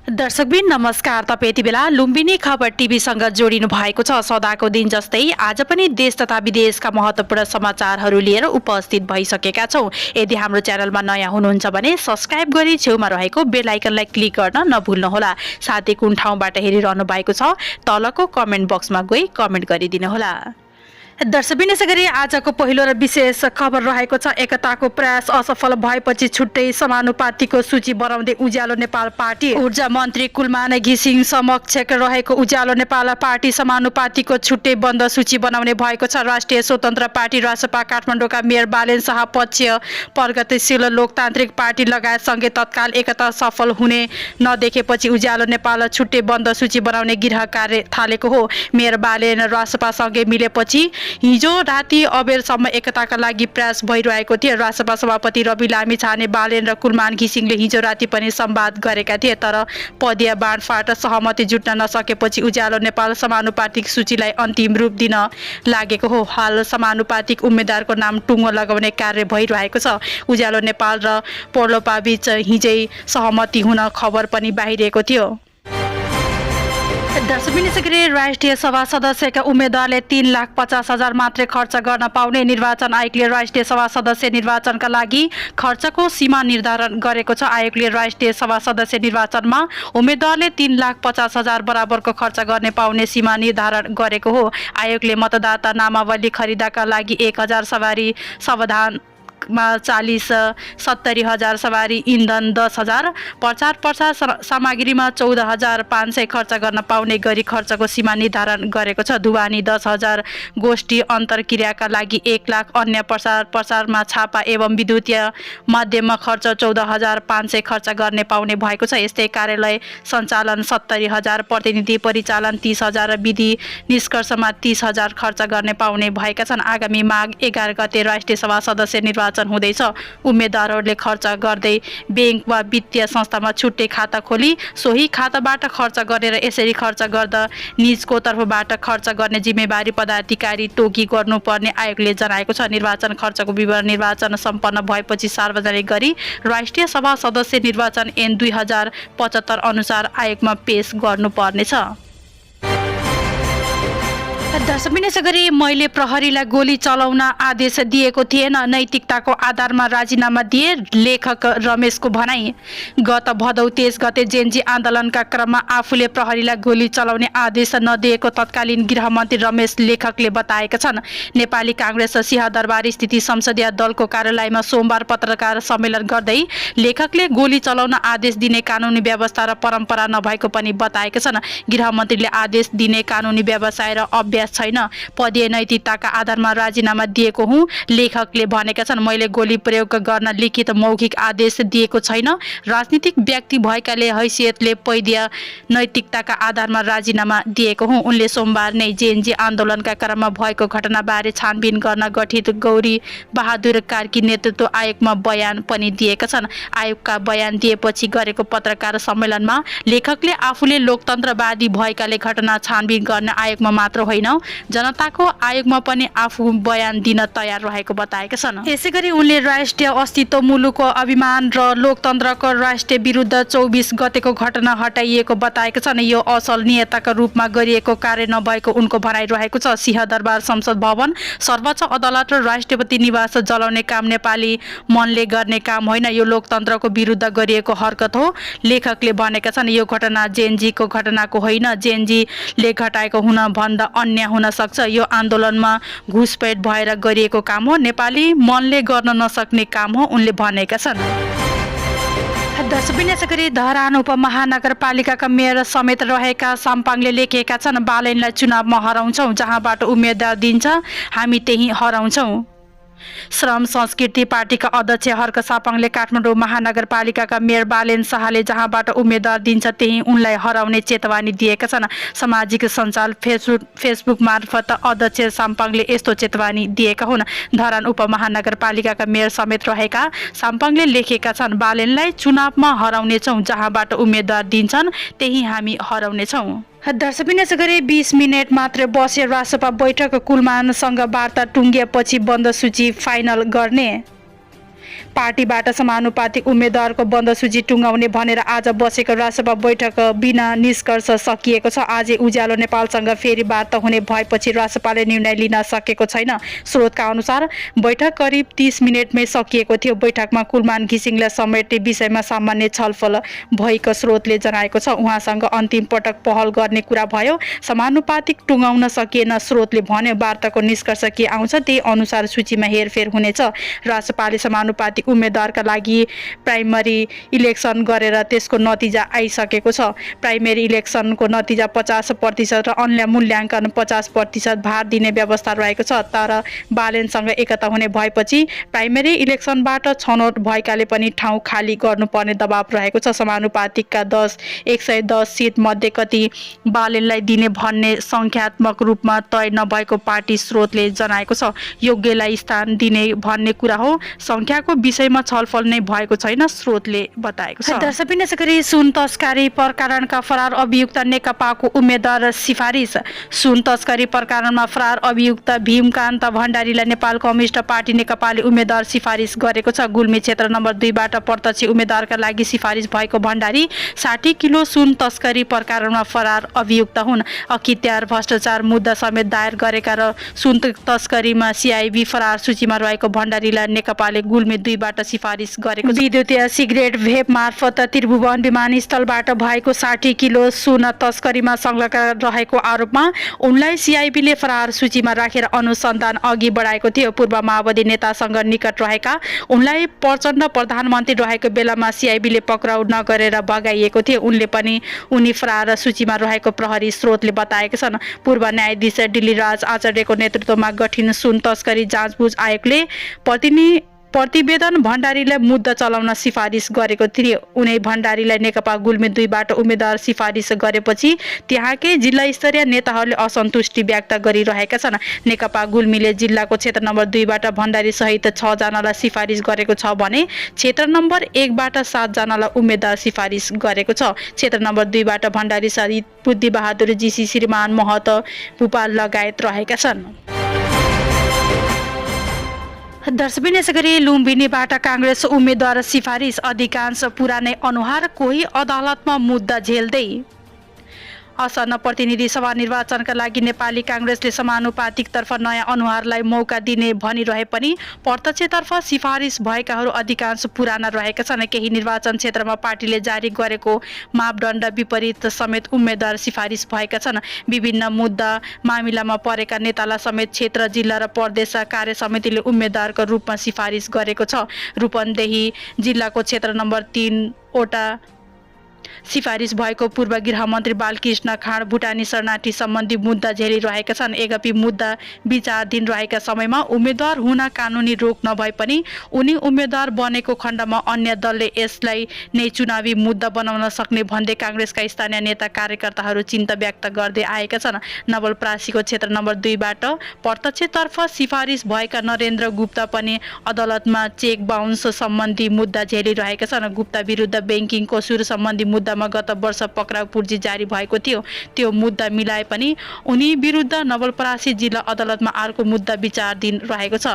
दर्शकबिन नमस्कार। तपाईँ यति बेला लुम्बिनी खबर टिभीसँग जोडिनु भएको छ। सदाको दिन जस्तै आज पनि देश तथा विदेशका महत्त्वपूर्ण समाचारहरू लिएर उपस्थित भइसकेका छौँ। यदि हाम्रो च्यानलमा नयाँ हुनुहुन्छ भने सब्स्क्राइब गरी छेउमा रहेको बेल आइकनलाई क्लिक गर्न नभुल्नुहोला। साथै कुन ठाउँबाट हेरिरहनु भएको छ तलको कमेन्ट बक्समा गई कमेन्ट गरिदिनुहोला। दर्शकबिन यसै गरी आजको पहिलो र विशेष खबर रहेको छ। एकताको प्रयास असफल भएपछि छुट्टै समानुपातिको सूची बनाउँदै उज्यालो नेपाल पार्टी। ऊर्जा मन्त्री कुलमान घिसिङ समक्ष रहेको उज्यालो नेपाल पार्टी समानुपातिको छुट्टै बन्द सूची बनाउने भएको छ। राष्ट्रिय स्वतन्त्र पार्टी रासपा काठमाडौँका मेयर बालेन शाह पक्ष प्रगतिशील लोकतान्त्रिक पार्टी लगायतसँगै तत्काल एकता सफल हुने नदेखेपछि उज्यालो नेपाल छुट्टै बन्द सूची बनाउने गृह कार्य थालेको हो। मेयर बालेन रासपासँगै मिलेपछि हिजो राति अबेरसम्म एकताका लागि प्रयास भइरहेको थियो। रासपा सभापति रवि लामिछाने, बालेन र कुलमान घिसिङले हिजो राति पनि संवाद गरेका थिए, तर पदीय बाँडफाँट सहमति जुट्न नसकेपछि उज्यालो नेपाल समानुपातिक सूचीलाई अन्तिम रूप दिन लागेको हो। हाल समानुपातिक उम्मेद्वारको नाम टुङ्गो लगाउने कार्य भइरहेको छ। उज्यालो नेपाल र पोर्लोपाबीच हिजै सहमति हुन खबर पनि बाहिरिएको थियो। दर्शकबिन यसै गरी राष्ट्रिय सभा सदस्यका उम्मेद्वारले 3,50,000 मात्रै खर्च गर्न पाउने। निर्वाचन आयोगले राष्ट्रिय सभा सदस्य निर्वाचनका लागि खर्चको सीमा निर्धारण गरेको छ। आयोगले राष्ट्रिय सभा सदस्य निर्वाचनमा उम्मेद्वारले 3,50,000 बराबरको खर्च गर्ने पाउने सीमा निर्धारण गरेको हो। आयोगले मतदाता नामावली खरिदाका लागि 1,000 सवारी सावधान 40-70,000 सवारी इन्धन 10,000 प्रचार सामग्रीमा 14,500 खर्च गर्न पाउने गरी खर्चको सीमा निर्धारण गरेको छ। ढुवानी 10,000 गोष्ठी अन्तर्क्रियाका लागि 1 लाख अन्य प्रचारमा छापा एवं विद्युतीय माध्यममा खर्च 14,500 खर्च गर्ने पाउने भएको छ। यस्तै कार्यालय सञ्चालन 70,000 प्रतिनिधि परिचालन 30,000 विधि निष्कर्षमा 30,000 खर्च गर्ने पाउने भएका छन्। आगामी माघ 11 गते राष्ट्रिय सभा सदस्य निर्वाचन हुँदैछ। उम्मेद्वारहरूले खर्च गर्दै बैंक वा वित्तीय संस्थामा छुट्टै खाता खोली सोही खाताबाट खर्च गरेर यसरी खर्च गर्दा निजको तर्फबाट खर्च गर्ने जिम्मेवारी पदाधिकारी तोकी गर्नुपर्ने आयोगले जनाएको छ। निर्वाचन खर्चको विवरण निर्वाचन सम्पन्न भएपछि सार्वजनिक गरी राष्ट्रिय सभा सदस्य निर्वाचन ऐन 2075 अनुसार आयोगमा पेश गर्नुपर्नेछ। दर्शकबिन यसै गरी मैले प्रहरीलाई गोली चलाउन आदेश दिएको थिएन, नैतिकताको आधारमा राजीनामा दिए लेखक रमेशको भनाई। गत भदौ 23 गते जेन्जी आन्दोलनका क्रममा आफूले प्रहरीलाई गोली चलाउने आदेश नदिएको तत्कालीन गृहमन्त्री रमेश लेखकले बताएका छन्। नेपाली काङ्ग्रेस सिंहदरबार स्थित संसदीय दलको कार्यालयमा सोमबार पत्रकार सम्मेलन गर्दै लेखकले गोली चलाउन आदेश दिने कानुनी व्यवस्था र परम्परा नभएको पनि बताएका छन्। गृहमन्त्रीले आदेश दिने कानुनी व्यवसाय र अभ्यास छैन, पदीय नैतिकताका आधारमा राजीनामा दिएको हुँ, लेखकले भनेका छन्। मैले गोली प्रयोग गर्न लिखित मौखिक आदेश दिएको छैन। राजनीतिक व्यक्ति भएकाले हैसियतले पदीय नैतिकताका आधारमा राजीनामा दिएको हुँ। उनले सोमबार नै जेएनजी आन्दोलनका क्रममा भएको घटनाबारे छानबिन गर्न गठित गौरी बहादुर कार्की नेतृत्व आयोगमा बयान पनि दिएका छन्। आयोगका बयान दिएपछि गरेको पत्रकार सम्मेलनमा लेखकले आफूले लोकतन्त्रवादी भएकाले घटना छानबिन गर्न आयोगमा मात्र होइन जनताको आयोगमा पनि आफू बयान दिन तयार रहेको बताएका छन्। यसैगरी उनले राष्ट्रिय अस्तित्व, मुलुकको अभिमान र लोकतन्त्रको राष्ट्रिय विरुद्ध 24 गतेको घटना हटाइएको बताएका छन्। यो असल नियतका रूपमा गरिएको कार्य नभएको उनको भनाइ रहेको छ। सिंहदरबार संसद भवन, सर्वोच्च अदालत र राष्ट्रपति निवास जलाउने काम नेपाली मनले गर्ने काम होइन, यो लोकतन्त्रको विरुद्ध गरिएको हरकत हो, लेखकले भनेका छन्। यो घटना जेएनजीको घटनाको होइन, जेएनजीले घटाएको हुन भन्दा अन्य हुन सक्छ। यो आन्दोलनमा घुसपैठ भएर गरिएको काम हो, नेपाली मनले गर्न नसक्ने काम हो, उनले भनेका छन्। दर्शकबिन यसै गरी धरान उपमहानगरपालिकाका मेयर समेत रहेका साम्पाङले लेखेका छन्, बालेनलाई चुनावमा हराउँछौँ, जहाँबाट उम्मेद्वार दिन्छ हामी त्यही हराउँछौँ। श्रम संस्कृति पार्टीका अध्यक्ष हर्क सापाङले काठमाडौँ महानगरपालिकाका मेयर बालेन शाहले जहाँबाट उम्मेद्वार दिन्छ त्यही उनलाई हराउने चेतावनी दिएका छन्। सामाजिक सञ्जाल फेसबुक मार्फत अध्यक्ष साम्पाङले यस्तो चेतावनी दिएका हुन्। धरान उपमहानगरपालिकाका मेयर समेत रहेका साम्पाङले लेखेका छन्, बालेनलाई चुनावमा हराउनेछौँ, जहाँबाट उम्मेद्वार दिन्छन् त्यही हामी हराउनेछौँ। दर्शकबिन यसै गरी 20 मिनेट मात्र बसे रासपा बैठक, कुलमानसँग वार्ता टुङ्गिएपछि बन्द सूची फाइनल गर्ने। पार्टीबाट समानुपातिक उम्मेद्वारको बन्द सूची टुङ्गाउने भनेर आज बसेको राजसभा बैठक बिना निष्कर्ष सकिएको छ। आज उज्यालो नेपालसँग फेरि वार्ता हुने भएपछि राजसभाले निर्णय लिन सकेको छैन। स्रोतका अनुसार बैठक करिब 30 मिनेटमै सकिएको थियो। बैठकमा कुलमान घिसिङलाई समेट्ने विषयमा सामान्य छलफल भएको स्रोतले जनाएको छ। उहाँसँग अन्तिम पटक पहल गर्ने कुरा भयो। समानुपातिक टुङ्गाउन सकिएन। स्रोतले भन्यो वार्ताको निष्कर्ष के आउँछ त्यही अनुसार सूचीमा हेरफेर हुनेछ। राजसभाले समानुपातिक उम्मेद्वारका लागि प्राइमरी इलेक्सन गरेर त्यसको नतिजा आइसकेको छ। प्राइमेरी इलेक्सनको नतिजा 50% र अन्य मूल्याङ्कन 50% भार दिने व्यवस्था रहेको छ। तर बालेनसँग एकता हुने भएपछि प्राइमेरी इलेक्सनबाट छनौट भएकाले पनि ठाउँ खाली गर्नुपर्ने दबाव रहेको छ। समानुपातिकका 110 सिट मध्ये कति बालेनलाई दिने भन्ने सङ्ख्यात्मक रूपमा तय नभएको पार्टी स्रोतले जनाएको छ। योग्यलाई स्थान दिने भन्ने कुरा हो। सङ्ख्याको विषयमा छलफल नै भएको छैन, स्रोतले बताएको छ। दर्शक गरी सुन तस्करी प्रकरणका फरार अभियुक्त नेकपाको उम्मेद्वार सिफारिस। सुन तस्करी प्रकरणमा फरार अभियुक्त भीमकान्त भण्डारीलाई नेपाल कम्युनिस्ट पार्टी नेकपाले उम्मेद्वार सिफारिस गरेको छ। गुल्मी क्षेत्र नम्बर 2 बाट प्रत्यक्ष उम्मेद्वारका लागि सिफारिस भएको भण्डारी 60 किलो सुन तस्करी प्रकरणमा फरार अभियुक्त हुन्। अखित्यार भ्रष्टाचार मुद्दा समेत दायर गरेका र सुन तस्करीमा सिआइबी फरार सूचीमा रहेको भण्डारीलाई नेकपाले गुल्मी 2 बाट सिफारिस गरेको छ। विद्युतीय सिगरेट भेप मार्फत त्रिभुवन विमानस्थलबाट भएको 60 किलो सुन तस्करीमा संलग्न रहेको आरोपमा उनलाई सिआइबीले फरार सूचीमा राखेर अनुसन्धान अघि बढाएको थियो। पूर्व माओवादी नेतासँग निकट रहेका उनलाई प्रचण्ड प्रधानमन्त्री रहेको बेलामा सिआइबीले पक्राउ नगरेर भगाइएको थियो। उनी फरार सूचीमा रहेको प्रहरी स्रोतले बताएका छन्। पूर्व न्यायाधीश डिल्लीराज आचार्यको नेतृत्वमा गठित सुन तस्करी जाँचबुझ आयोगले प्रतिवेदन भण्डारीलाई मुद्दा चलाउन सिफारिस गरेको थियो। उनै भण्डारीलाई नेकपा गुल्मी 2 बाट उम्मेद्वार सिफारिस गरेपछि त्यहाँकै जिल्ला स्तरीय नेताहरूले असन्तुष्टि व्यक्त गरिरहेका छन्। नेकपा गुल्मीले जिल्लाको क्षेत्र नम्बर 2 बाट भण्डारी सहित 6 जनालाई सिफारिस गरेको छ भने क्षेत्र नम्बर 1 बाट 7 जनालाई उम्मेद्वार सिफारिस गरेको छ। क्षेत्र नम्बर 2 बाट भण्डारी सहित बुद्धिबहादुर जीसी, श्रीमान महत, भूपाल लगायत रहेका छन्। दर्शक यसै गरी लुम्बिनीबाट काङ्ग्रेस उम्मेद्वार सिफारिस। अधिकांश पुरानै अनुहार, कोही अदालतमा मुद्दा झेल्दै। आसन्न प्रतिनिधि सभा निर्वाचनका लागि नेपाली काङ्ग्रेसले समानुपातिकतर्फ नयाँ अनुहारलाई मौका दिने भनिरहे पनि प्रत्यक्षतर्फ सिफारिस भएकाहरू अधिकांश पुराना रहेका छन्। केही निर्वाचन क्षेत्रमा पार्टीले जारी गरेको मापदण्ड विपरीत समेत उम्मेद्वार सिफारिस भएका छन्। विभिन्न मुद्दा मामिलामा परेका नेतालाई समेत क्षेत्र, जिल्ला र प्रदेश कार्य समितिले उम्मेद्वारको रूपमा सिफारिस गरेको छ। रूपन्देही जिल्लाको क्षेत्र नम्बर 3 वटा सिफारिस भएको पूर्व गृहमन्त्री बालकृष्ण खाँड भुटानी शरणार्थी सम्बन्धी मुद्दा झेलिरहेका छन्। यद्यपि मुद्दा विचाराधीन रहेका समयमा उम्मेद्वार हुन कानुनी रोक नभए पनि उनी उम्मेद्वार बनेको खण्डमा अन्य दलले यसलाई नै चुनावी मुद्दा बनाउन सक्ने भन्दै काङ्ग्रेसका स्थानीय नेता कार्यकर्ताहरू चिन्ता व्यक्त गर्दै आएका छन्। नवलपरासीको क्षेत्र नम्बर 2 बाट प्रत्यक्षतर्फ सिफारिस भएका नरेन्द्र गुप्ता पनि अदालतमा चेक बााउन्स सम्बन्धी मुद्दा झेलिरहेका छन्। गुप्ता विरुद्ध ब्याङ्किङ कसुर सम्बन्धी मुद्दामा गत वर्ष पक्राउ पूर्जी जारी भएको थियो। त्यो मुद्दा मिलाए पनि उनी विरुद्ध नवलपरासी जिल्ला अदालतमा अर्को मुद्दा विचाराधीन रहेको छ।